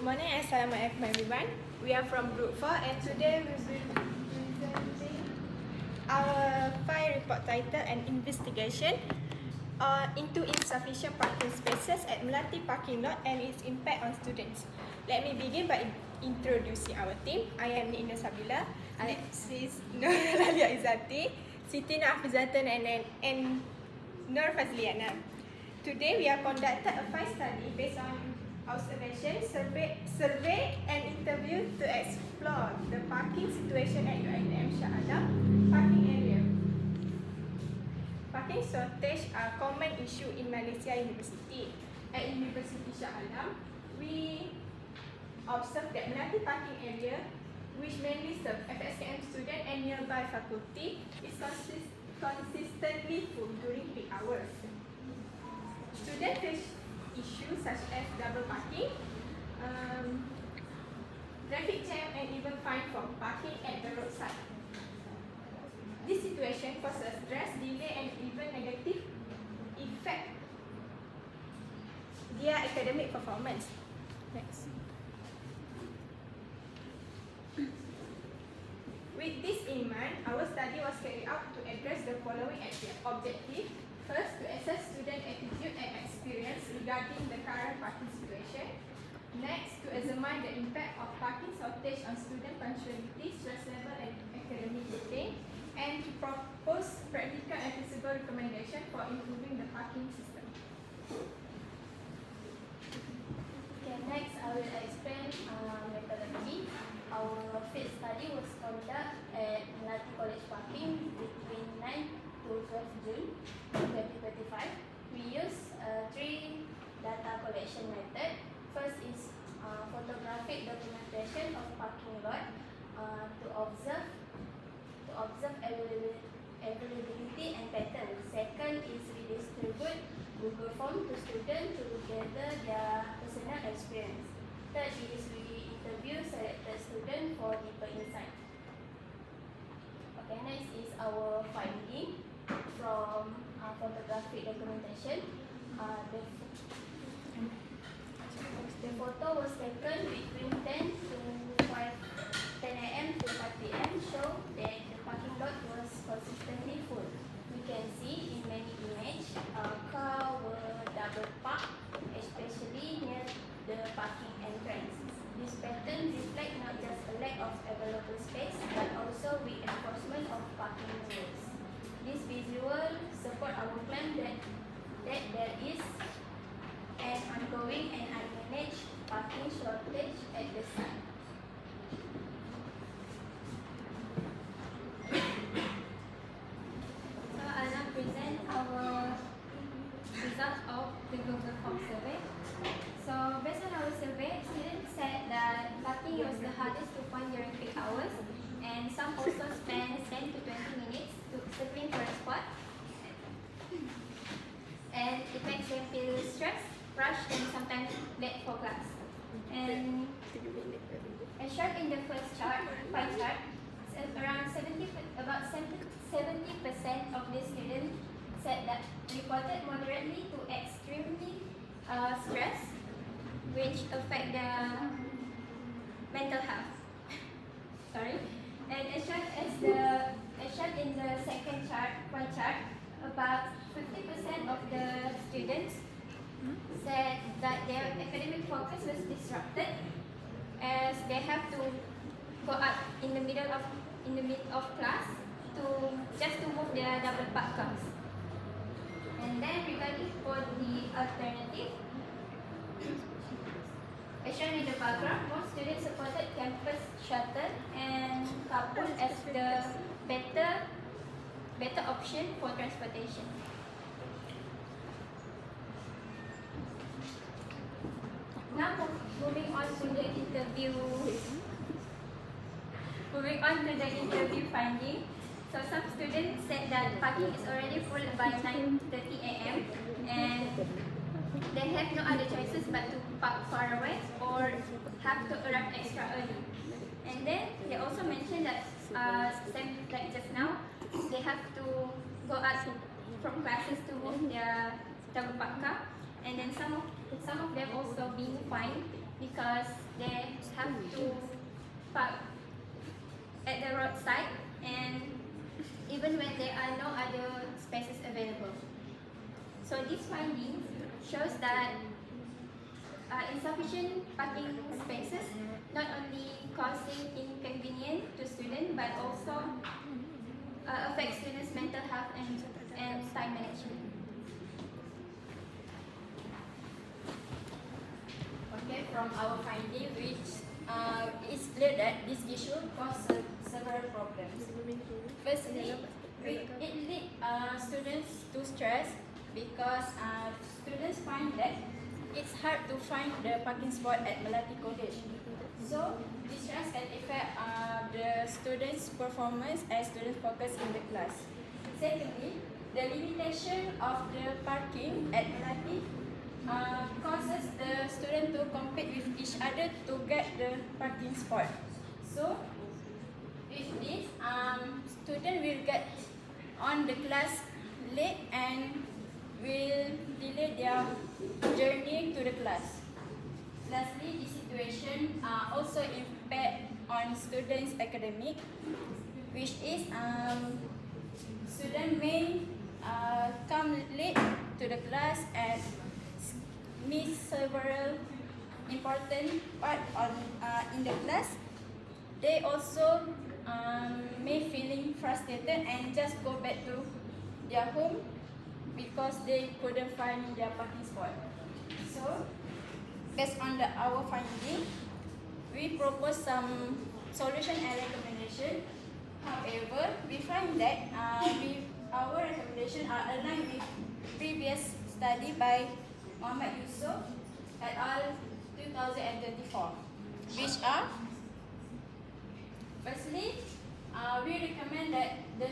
morning and Assalamualaikum everyone. We are from Group 4 and today we will be presenting our file report title and investigation into insufficient parking spaces at Melati parking lot and its impact on students. Let me begin by introducing our team. I am Nina Sabila, Alexis Nuralia Izzati, Siti Nafizatan and Nur Fazliana. Today we have conducted a file study based on observation, survey and interview to explore the parking situation at UITM Shah Alam parking area. Parking shortage are common issue in Malaysia University. At University Shah Alam, we observe that Melati parking area, which mainly serve FSKM student and nearby faculty, is consistently full during peak hours. Students face issues such as double parking, traffic jam and even fine for parking at the roadside. This situation causes stress, delay and even negative effect their academic performance. Next. With this in mind, our study was carried out to address the following objective. First, to assess student attitude and experience regarding the current parking situation. Next, to examine the impact of parking shortage on student punctuality, stress level and academic routine. And to propose practical and feasible recommendation for improving the parking system. Okay, next I will explain methodology. Our field study was conducted at Melati College Parking between 9 to 12 June 2025. We use three data collection method. First is photographic documentation of parking lot to observe availability and pattern. Second is we distribute Google Form to students to gather their personal experience. Third is we interview selected students for deeper insight. Okay, next is our finding from photographic documentation. The photo was taken between 10 a.m. to 5 p.m. show that the parking lot was consistently full. We can see in many images, cars were double parked, especially near the parking entrance. This pattern reflects not just a lack of available space, but also reinforcement of parking rules. This visual support our claim that there is an ongoing and unmanaged parking shortage at the site. So I'll now present our result of the Google Form survey. So based on our survey, students said that parking was the hardest to find during peak hours, and some also spend 10 to 20 minutes to searching for a spot. And it makes them feel stressed, rushed, and sometimes late for class. And as shown in the first chart, pie chart, around 70% of the students said that reported moderately to extremely stress, which affect their mental health. Sorry. And as shown in the second chart, pie chart, about 50% of the students said that their academic focus was disrupted as they have to go out in the middle of class to move their double park cars. And then regarding for the alternative, as shown in the background, most students supported campus shuttle and carpool as the better option for transportation. Now moving on to the interview finding. So some students said that parking is already full by 9:30 a.m. and they have no other choices but to park far away or have to arrive extra early. And then they also mentioned that same like just now, they have to go out from classes to move their double park car, and then some of them also being fined because they have to park at the roadside and even when there are no other spaces available. So these findings shows that insufficient parking spaces not only causing inconvenience to students but also affect students' mental health and time management. Okay, from our finding, which it's clear that this issue causes several problems. Firstly, it leads students to stress because students find that it's hard to find the parking spot at Melati College. So, this stress can affect the students' performance as students focus in the class. Secondly, the limitation of the parking at Melati causes the student to compete with each other to get the parking spot. So, with this, student will get on the class late and will delay their journey to the class. Lastly, this situation also impact on students' academic, which is student may come late to the class and miss several important part on in the class. They also may feeling frustrated and just go back to their home because they couldn't find their parking spot. So, based on our finding, we propose some solution and recommendation. However, we find that our recommendation are aligned with previous study by Muhammad Yusuf et al. 2024, which are firstly, we recommend that the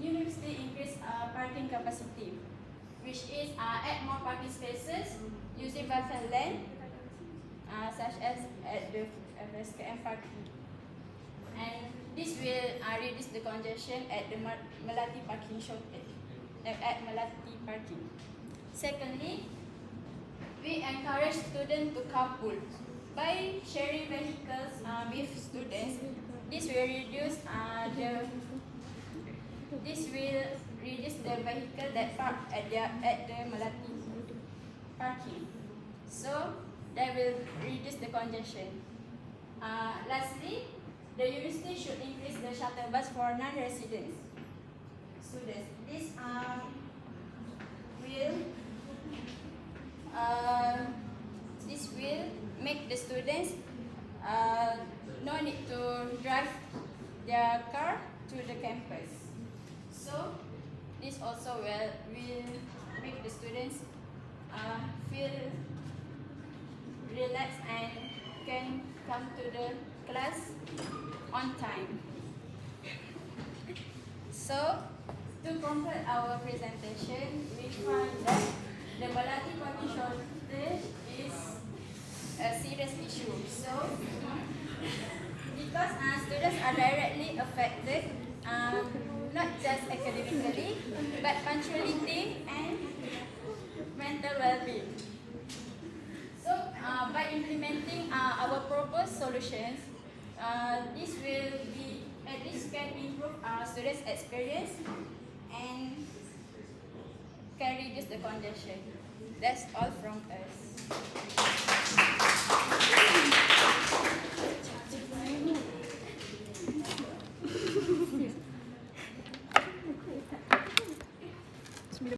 university increase parking capacity, which is add more parking spaces using vacant land, such as at the SKM parking, and this will reduce the congestion at the Melati parking shortage at Melati parking. Secondly, we encourage students to carpool by sharing vehicles with students. This will reduce the vehicle that park at the Melati parking. So that will reduce the congestion. Lastly, the university should increase the shuttle bus for non-residents students. This will make the students no need to drive their car to the campus. So this also will make the students feel relaxed and can come to the class on time. So to complete our presentation, we find that the Melati parking shortage is a serious issue. So, because students are directly affected, not just academically, but punctuality and mental well-being. So, by implementing our proposed solutions, this can improve our students' experience and can reduce the congestion. That's all from us.